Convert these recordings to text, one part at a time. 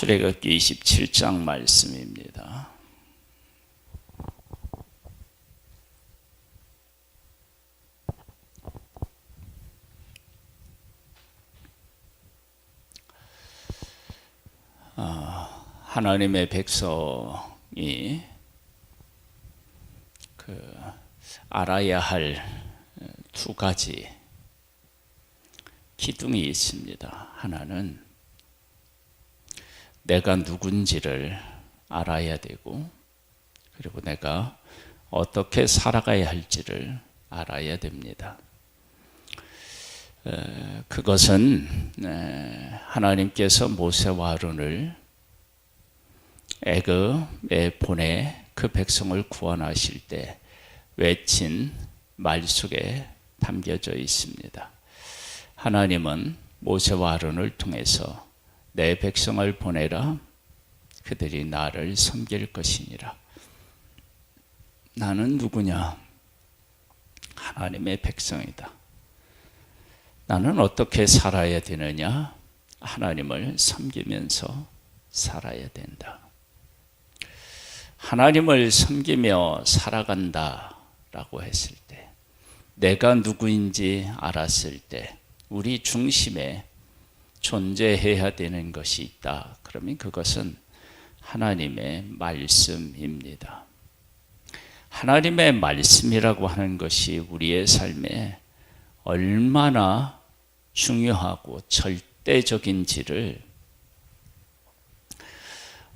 출애굽기 27장 말씀입니다. 하나님의 백성이 알아야 할 두 가지 기둥이 있습니다. 하나는 내가 누군지를 알아야 되고, 그리고 내가 어떻게 살아가야 할지를 알아야 됩니다. 그것은 하나님께서 모세와 아론을 애굽에 보내 그 백성을 구원하실 때 외친 말 속에 담겨져 있습니다. 하나님은 모세와 아론을 통해서 내 백성을 보내라, 그들이 나를 섬길 것이니라. 나는 누구냐? 하나님의 백성이다. 나는 어떻게 살아야 되느냐? 하나님을 섬기면서 살아야 된다. 하나님을 섬기며 살아간다 라고 했을 때, 내가 누구인지 알았을 때 우리 중심에 존재해야 되는 것이 있다. 그러면 그것은 하나님의 말씀입니다. 하나님의 말씀이라고 하는 것이 우리의 삶에 얼마나 중요하고 절대적인지를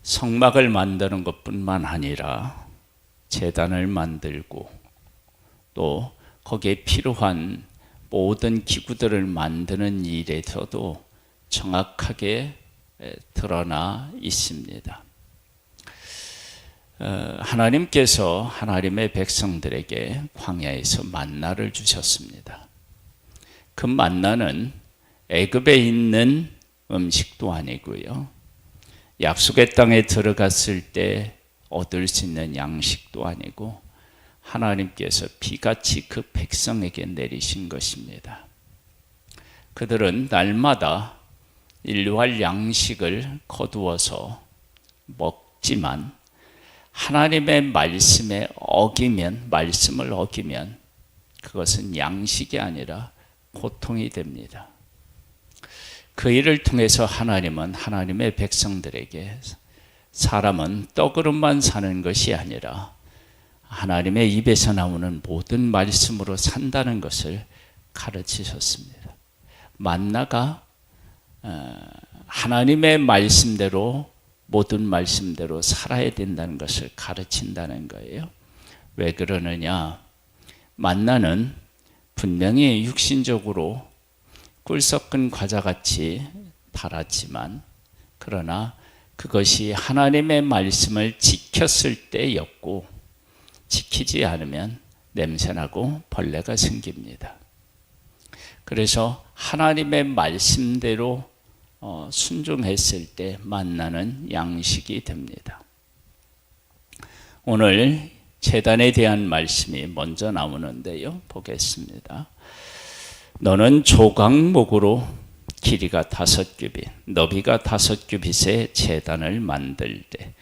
성막을 만드는 것뿐만 아니라 제단을 만들고 또 거기에 필요한 모든 기구들을 만드는 일에서도 정확하게 드러나 있습니다. 하나님께서 하나님의 백성들에게 광야에서 만나를 주셨습니다. 그 만나는 애굽에 있는 음식도 아니고요, 약속의 땅에 들어갔을 때 얻을 수 있는 양식도 아니고 하나님께서 비같이 그 백성에게 내리신 것입니다. 그들은 날마다 일용할 양식을 거두어서 먹지만 하나님의 말씀을 어기면 그것은 양식이 아니라 고통이 됩니다. 그 일을 통해서 하나님은 하나님의 백성들에게 사람은 떡으로만 사는 것이 아니라 하나님의 입에서 나오는 모든 말씀으로 산다는 것을 가르치셨습니다. 만나가 하나님의 말씀대로, 모든 말씀대로 살아야 된다는 것을 가르친다는 거예요. 왜 그러느냐? 만나는 분명히 육신적으로 꿀 섞은 과자같이 달았지만, 그러나 그것이 하나님의 말씀을 지켰을 때였고, 지키지 않으면 냄새나고 벌레가 생깁니다. 그래서 하나님의 말씀대로 순종했을 때 만나는 양식이 됩니다. 오늘 제단에 대한 말씀이 먼저 나오는데요, 보겠습니다. 너는 조각목으로 길이가 5규빗, 너비가 5규빗의 제단을 만들 때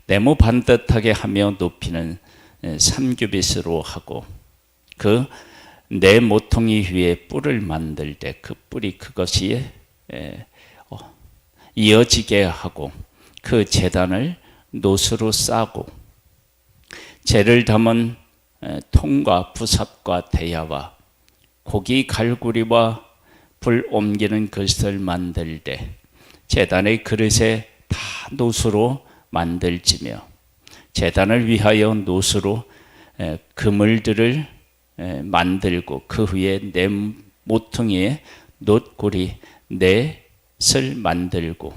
네모 반듯하게 하며 높이는 3규빗으로 하고, 그 네 모퉁이 위에 뿔을 만들 때 그 뿔이 그것이 이어지게 하고, 그 제단을 노수로 싸고, 재를 담은 통과 부삽과 대야와 고기 갈구리와 불 옮기는 그릇을 만들 때 제단의 그릇에 다 노수로 만들지며, 제단을 위하여 노수로 그물들을 만들고 그 위에 네 모퉁이에 놋고리 넷을 만들고,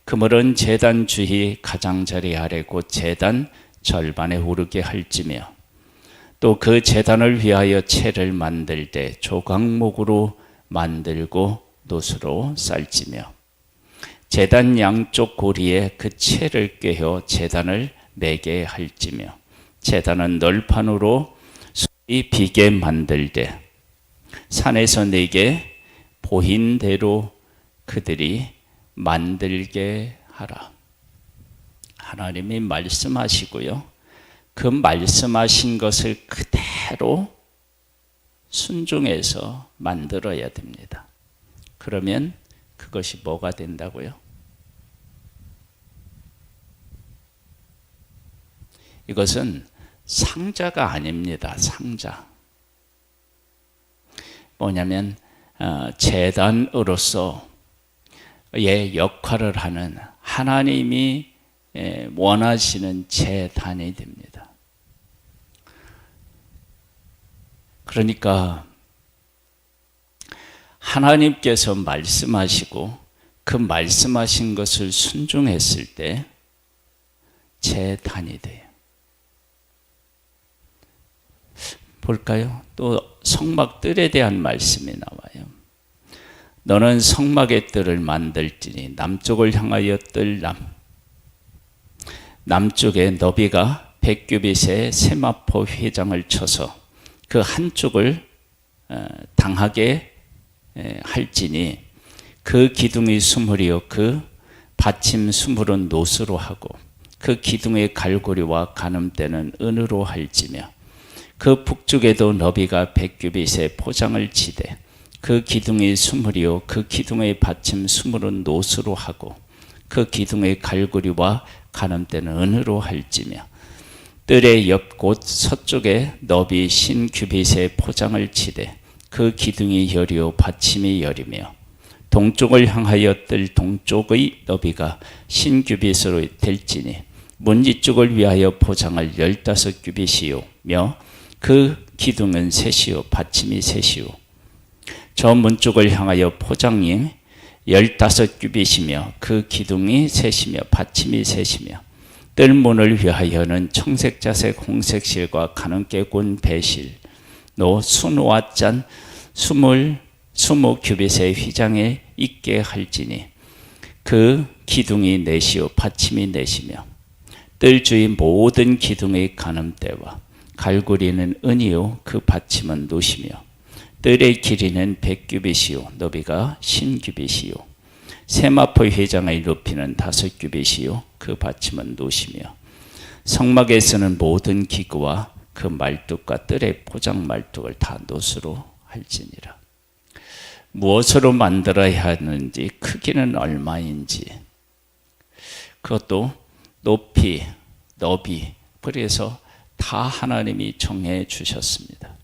그물은 제단 주위 가장자리 아래 곧 제단 절반에 오르게 할지며, 또 그 제단을 위하여 채를 만들 때 조각목으로 만들고 놋으로 쌀지며, 제단 양쪽 고리에 그 채를 꿰어 제단을 매게 할지며, 제단은 널판으로 소위 비게 만들 때 산에서 내게 보인 대로 그들이 만들게 하라. 하나님이 말씀하시고요. 그 말씀하신 것을 그대로 순종해서 만들어야 됩니다. 그러면 그것이 뭐가 된다고요? 이것은 상자가 아닙니다. 상자. 뭐냐면 제단으로서의 역할을 하는 하나님이 원하시는 제단이 됩니다. 그러니까 하나님께서 말씀하시고 그 말씀하신 것을 순종했을 때 제단이 돼요. 볼까요? 또 성막 뜰에 대한 말씀이 나와요. 너는 성막의 뜰을 만들지니 남쪽을 향하여 뜰 남쪽에 너비가 100규빗의 세마포 휘장을 쳐서 그 한쪽을 당하게 할지니 그 기둥의 수물이요 그 받침 수물은 노스로 하고 그 기둥의 갈고리와 가늠대는 은으로 할지며 그 북쪽에도 너비가 100규빗의 포장을 치되 그 기둥의 수물이요 그 기둥의 받침 수물은 노스로 하고 그 기둥의 갈고리와 가늠대는 은으로 할지며 뜰의 옆 곳 서쪽에 너비 신규빗의 포장을 치되 그 기둥이 열이요 받침이 열이며 동쪽을 향하여 뜰 동쪽의 너비가 신규빗으로 될지니 문지 쪽을 위하여 포장을 15규빗이요며 그 기둥은 셋이요 받침이 셋이요 저 문 쪽을 향하여 포장이 15규빗이며 그 기둥이 셋이며 받침이 셋이며 뜰문을 위하여는 청색자색 홍색실과 가늠깨군 배실 노 수노와 짠 20규빗의 휘장에 있게 할지니 그 기둥이 넷이요 받침이 넷이며 뜰 주위 모든 기둥의 가늠대와 갈고리는 은이요 그 받침은 노시며 뜰의 길이는 100규빗이요 너비가 신규빗이요 세마포 휘장의 높이는 5규빗이요 그 받침은 노시며 성막에 쓰는 모든 기구와 그 말뚝과 뜰의 포장 말뚝을 다 노수로 할지니라. 무엇으로 만들어야 하는지 크기는 얼마인지 그것도 높이 너비 그래서 다 하나님이 정해 주셨습니다.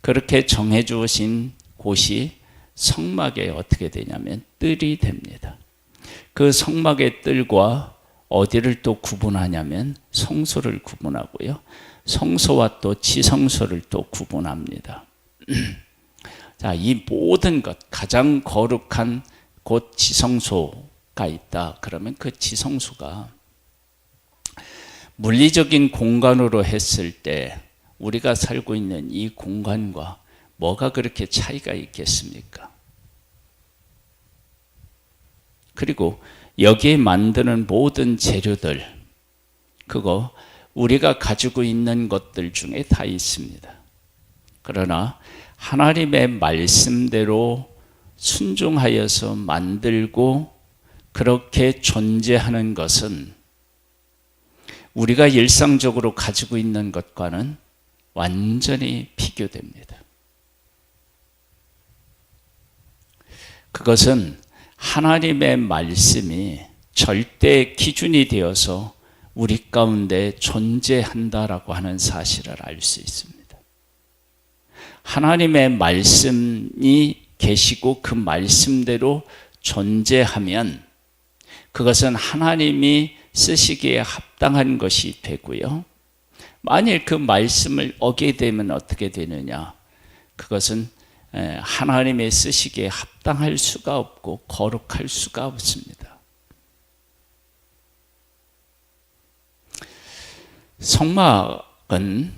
그렇게 정해 주신 곳이 성막에 어떻게 되냐면 뜰이 됩니다. 그 성막의 뜰과 어디를 또 구분하냐면 성소를 구분하고요. 성소와 또 지성소를 또 구분합니다. 자, 이 모든 것 가장 거룩한 곳 지성소가 있다. 그러면 그 지성소가 물리적인 공간으로 했을 때 우리가 살고 있는 이 공간과 뭐가 그렇게 차이가 있겠습니까? 그리고 여기에 만드는 모든 재료들 그거 우리가 가지고 있는 것들 중에 다 있습니다. 그러나 하나님의 말씀대로 순종하여서 만들고 그렇게 존재하는 것은 우리가 일상적으로 가지고 있는 것과는 완전히 비교됩니다. 그것은 하나님의 말씀이 절대 기준이 되어서 우리 가운데 존재한다라고 하는 사실을 알 수 있습니다. 하나님의 말씀이 계시고 그 말씀대로 존재하면 그것은 하나님이 쓰시기에 합당한 것이 되고요. 만일 그 말씀을 어기게 되면 어떻게 되느냐? 그것은 하나님의 쓰시기에 합당할 수가 없고 거룩할 수가 없습니다. 성막은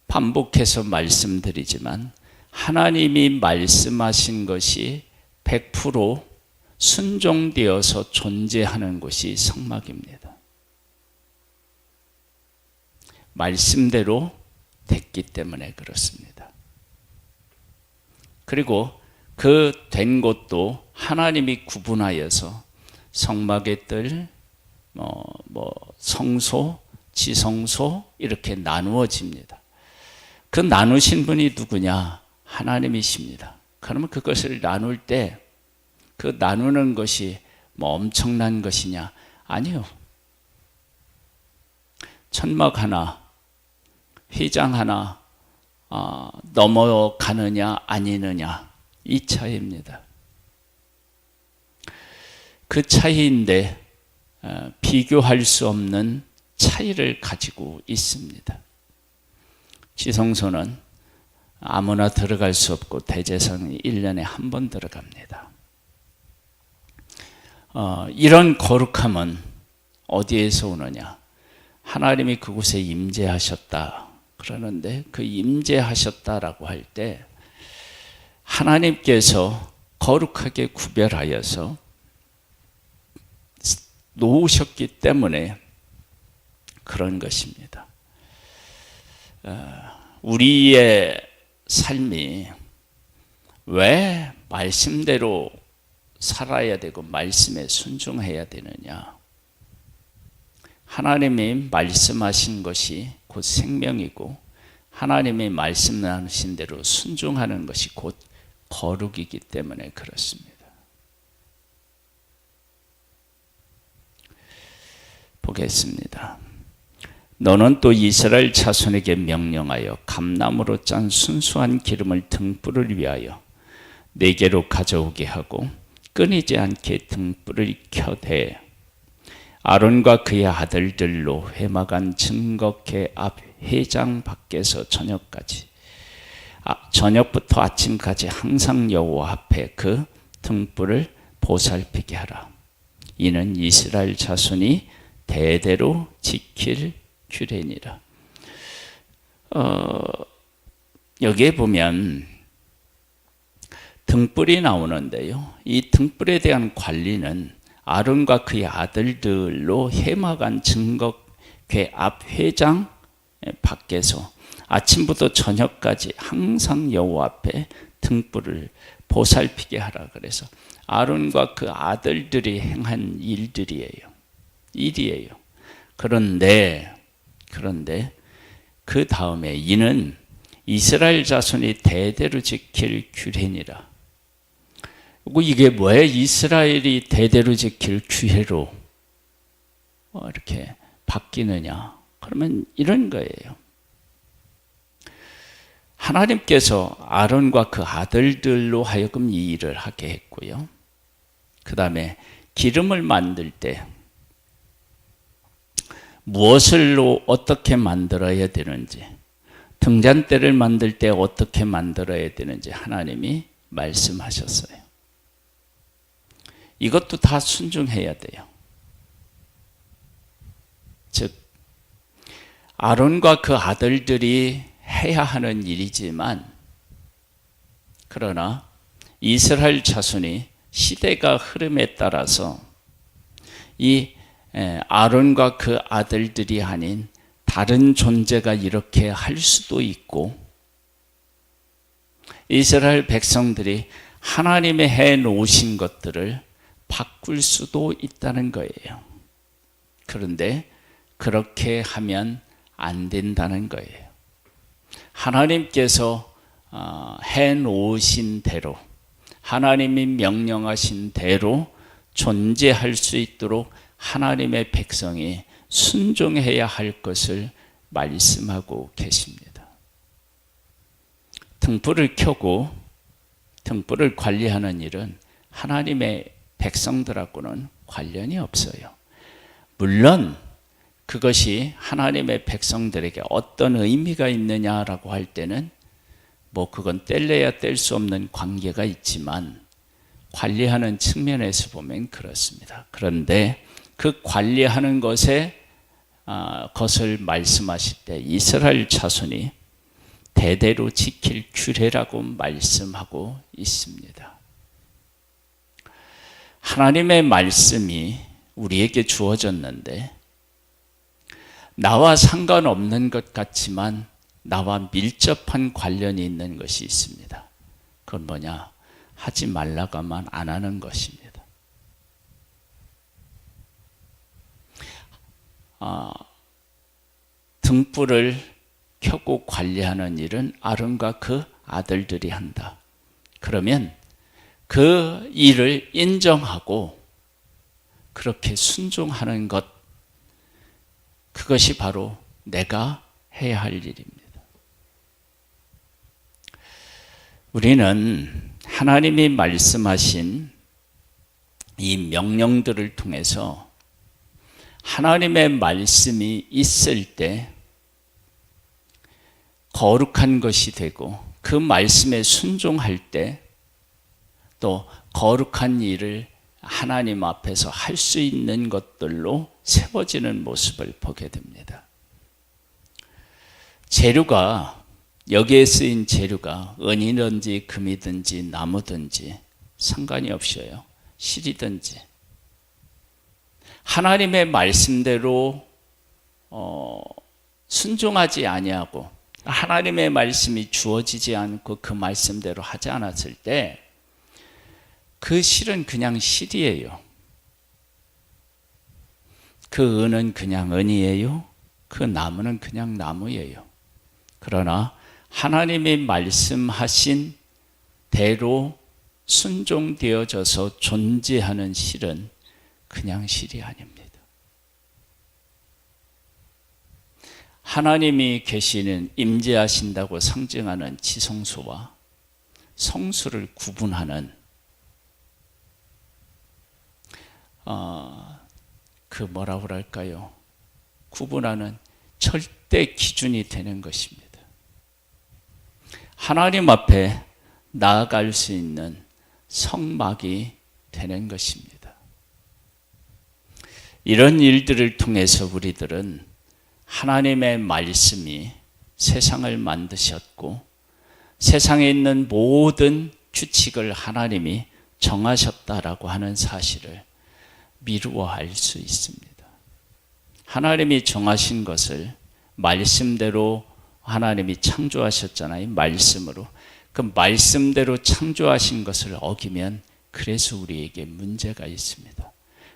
반복해서 말씀드리지만 하나님이 말씀하신 것이 100% 순종되어서 존재하는 곳이 성막입니다. 말씀대로 됐기 때문에 그렇습니다. 그리고 그 된 곳도 하나님이 구분하여서 성막의 뜰, 성소, 지성소 이렇게 나누어집니다. 그 나누신 분이 누구냐? 하나님이십니다. 그러면 그것을 나눌 때 그 나누는 것이 엄청난 것이냐? 아니요. 천막 하나, 휘장 하나 넘어가느냐 아니느냐 이 차이입니다. 그 차이인데 비교할 수 없는 차이를 가지고 있습니다. 지성소는 아무나 들어갈 수 없고 대제사장이 1년에 한 번 들어갑니다. 이런 거룩함은 어디에서 오느냐? 하나님이 그곳에 임재하셨다 그러는데, 그 임재하셨다라고 할 때 하나님께서 거룩하게 구별하여서 놓으셨기 때문에 그런 것입니다. 우리의 삶이 왜 말씀대로 살아야 되고 말씀에 순종해야 되느냐? 하나님이 말씀하신 것이 곧 생명이고 하나님이 말씀하신 대로 순종하는 것이 곧 거룩이기 때문에 그렇습니다. 보겠습니다. 너는 또 이스라엘 자손에게 명령하여 감나무로 짠 순수한 기름을 등불을 위하여 네게로 가져오게 하고 끊이지 않게 등불을 켜되 아론과 그의 아들들로 회막안 증거궤 앞 회장 밖에서 저녁부터 아침까지 항상 여호와 앞에 그 등불을 보살피게 하라. 이는 이스라엘 자손이 대대로 지킬 규례니라. 여기에 보면 등불이 나오는데요. 이 등불에 대한 관리는 아론과 그의 아들들로 회막안 증거궤 앞 회장 밖에서 아침부터 저녁까지 항상 여호와 앞에 등불을 보살피게 하라. 그래서 아론과 그 아들들이 행한 일이에요. 그런데 그 다음에 이는 이스라엘 자손이 대대로 지킬 규례니라. 이게 왜 이스라엘이 대대로 지킬 규례로 이렇게 바뀌느냐? 그러면 이런 거예요. 하나님께서 아론과 그 아들들로 하여금 이 일을 하게 했고요. 그 다음에 기름을 만들 때 무엇을로 어떻게 만들어야 되는지, 등잔대를 만들 때 어떻게 만들어야 되는지 하나님이 말씀하셨어요. 이것도 다 순종해야 돼요. 즉 아론과 그 아들들이 해야 하는 일이지만, 그러나 이스라엘 자손이 시대가 흐름에 따라서 이 아론과 그 아들들이 아닌 다른 존재가 이렇게 할 수도 있고, 이스라엘 백성들이 하나님의 해 놓으신 것들을 바꿀 수도 있다는 거예요. 그런데 그렇게 하면 안 된다는 거예요. 하나님께서 해 놓으신 대로, 하나님이 명령하신 대로 존재할 수 있도록 하나님의 백성이 순종해야 할 것을 말씀하고 계십니다. 등불을 켜고 등불을 관리하는 일은 하나님의 백성들하고는 관련이 없어요. 물론 그것이 하나님의 백성들에게 어떤 의미가 있느냐라고 할 때는 그건 뗄래야 뗄 수 없는 관계가 있지만, 관리하는 측면에서 보면 그렇습니다. 그런데 그 관리하는 것을 말씀하실 때 이스라엘 자손이 대대로 지킬 규례라고 말씀하고 있습니다. 하나님의 말씀이 우리에게 주어졌는데 나와 상관없는 것 같지만 나와 밀접한 관련이 있는 것이 있습니다. 그건 뭐냐? 하지 말라고 하면 안 하는 것입니다. 등불을 켜고 관리하는 일은 아론과 그 아들들이 한다. 그러면 그 일을 인정하고 그렇게 순종하는 것, 그것이 바로 내가 해야 할 일입니다. 우리는 하나님이 말씀하신 이 명령들을 통해서 하나님의 말씀이 있을 때 거룩한 것이 되고 그 말씀에 순종할 때 또 거룩한 일을 하나님 앞에서 할 수 있는 것들로 세워지는 모습을 보게 됩니다. 재료가, 여기에 쓰인 재료가 은이든지 금이든지 나무든지 상관이 없어요. 실이든지 하나님의 말씀대로 순종하지 아니하고 하나님의 말씀이 주어지지 않고 그 말씀대로 하지 않았을 때 그 실은 그냥 실이에요. 그 은은 그냥 은이에요. 그 나무는 그냥 나무예요. 그러나 하나님이 말씀하신 대로 순종되어져서 존재하는 실은 그냥 실이 아닙니다. 하나님이 계시는 임재하신다고 상징하는 지성소와 성수를 구분하는 그 뭐라고 할까요? 구분하는 절대 기준이 되는 것입니다. 하나님 앞에 나아갈 수 있는 성막이 되는 것입니다. 이런 일들을 통해서 우리들은 하나님의 말씀이 세상을 만드셨고 세상에 있는 모든 규칙을 하나님이 정하셨다라고 하는 사실을 미루어할 수 있습니다. 하나님이 정하신 것을 말씀대로 하나님이 창조하셨잖아요. 말씀으로. 그 말씀대로 창조하신 것을 어기면 그래서 우리에게 문제가 있습니다.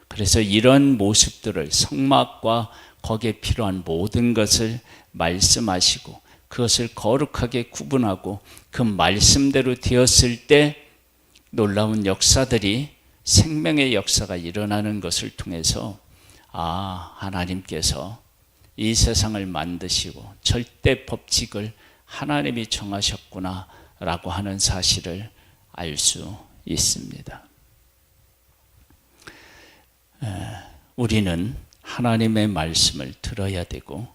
그래서 이런 모습들을 성막과 거기에 필요한 모든 것을 말씀하시고 그것을 거룩하게 구분하고 그 말씀대로 되었을 때 놀라운 역사들이 생명의 역사가 일어나는 것을 통해서 하나님께서 이 세상을 만드시고 절대 법칙을 하나님이 정하셨구나 라고 하는 사실을 알 수 있습니다. 우리는 하나님의 말씀을 들어야 되고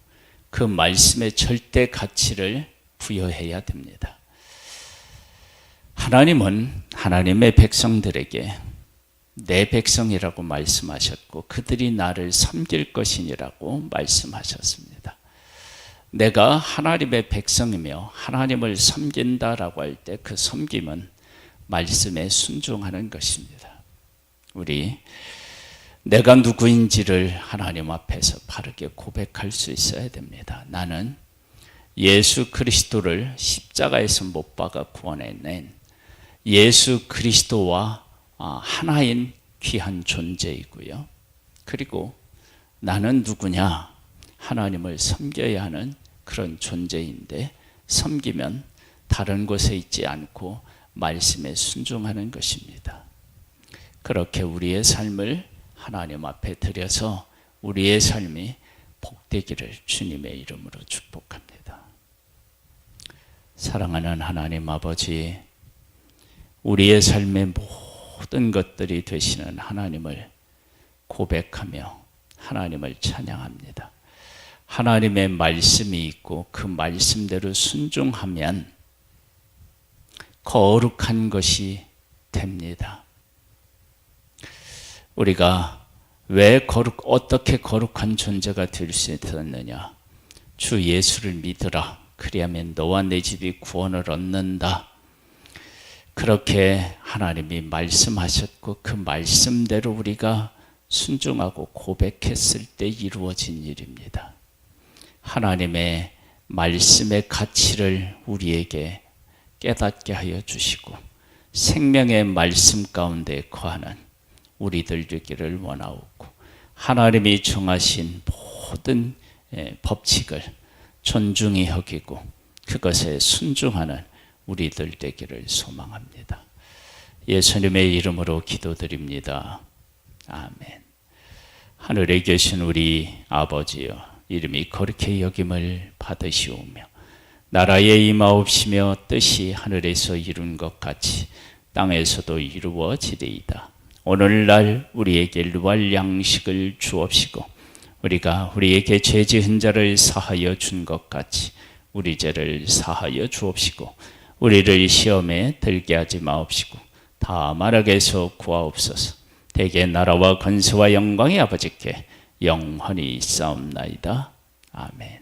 그 말씀의 절대 가치를 부여해야 됩니다. 하나님은 하나님의 백성들에게 내 백성이라고 말씀하셨고 그들이 나를 섬길 것이니라고 말씀하셨습니다. 내가 하나님의 백성이며 하나님을 섬긴다라고 할 때 그 섬김은 말씀에 순종하는 것입니다. 우리 내가 누구인지를 하나님 앞에서 바르게 고백할 수 있어야 됩니다. 나는 예수 그리스도를 십자가에서 못 박아 구원해낸 예수 그리스도와 하나인 귀한 존재이고요. 그리고 나는 누구냐? 하나님을 섬겨야 하는 그런 존재인데 섬기면 다른 곳에 있지 않고 말씀에 순종하는 것입니다. 그렇게 우리의 삶을 하나님 앞에 드려서 우리의 삶이 복되기를 주님의 이름으로 축복합니다. 사랑하는 하나님 아버지, 우리의 삶의 모든 것들이 되시는 하나님을 고백하며 하나님을 찬양합니다. 하나님의 말씀이 있고 그 말씀대로 순종하면 거룩한 것이 됩니다. 우리가 왜 어떻게 거룩한 존재가 될 수 있었느냐? 주 예수를 믿으라. 그리하면 너와 내 집이 구원을 얻는다. 그렇게 하나님이 말씀하셨고 그 말씀대로 우리가 순종하고 고백했을 때 이루어진 일입니다. 하나님의 말씀의 가치를 우리에게 깨닫게 하여 주시고 생명의 말씀 가운데 거하는 우리들 되기를 원하옵고 하나님이 정하신 모든 법칙을 존중히 여기고 그것에 순종하는 우리들 되기를 소망합니다. 예수님의 이름으로 기도드립니다. 아멘. 하늘에 계신 우리 아버지여, 이름이 거룩히 여김을 받으시오며 나라에 임하옵시며 뜻이 하늘에서 이룬 것 같이 땅에서도 이루어지리이다. 오늘날 우리에게 일용할 양식을 주옵시고 우리가 우리에게 죄 지은 자를 사하여 준 것 같이 우리 죄를 사하여 주옵시고 우리를 시험에 들게 하지 마옵시고 다만 악에서 구하옵소서. 대개 나라와 권세와 영광이 아버지께 영원히 있사옵나이다. 아멘.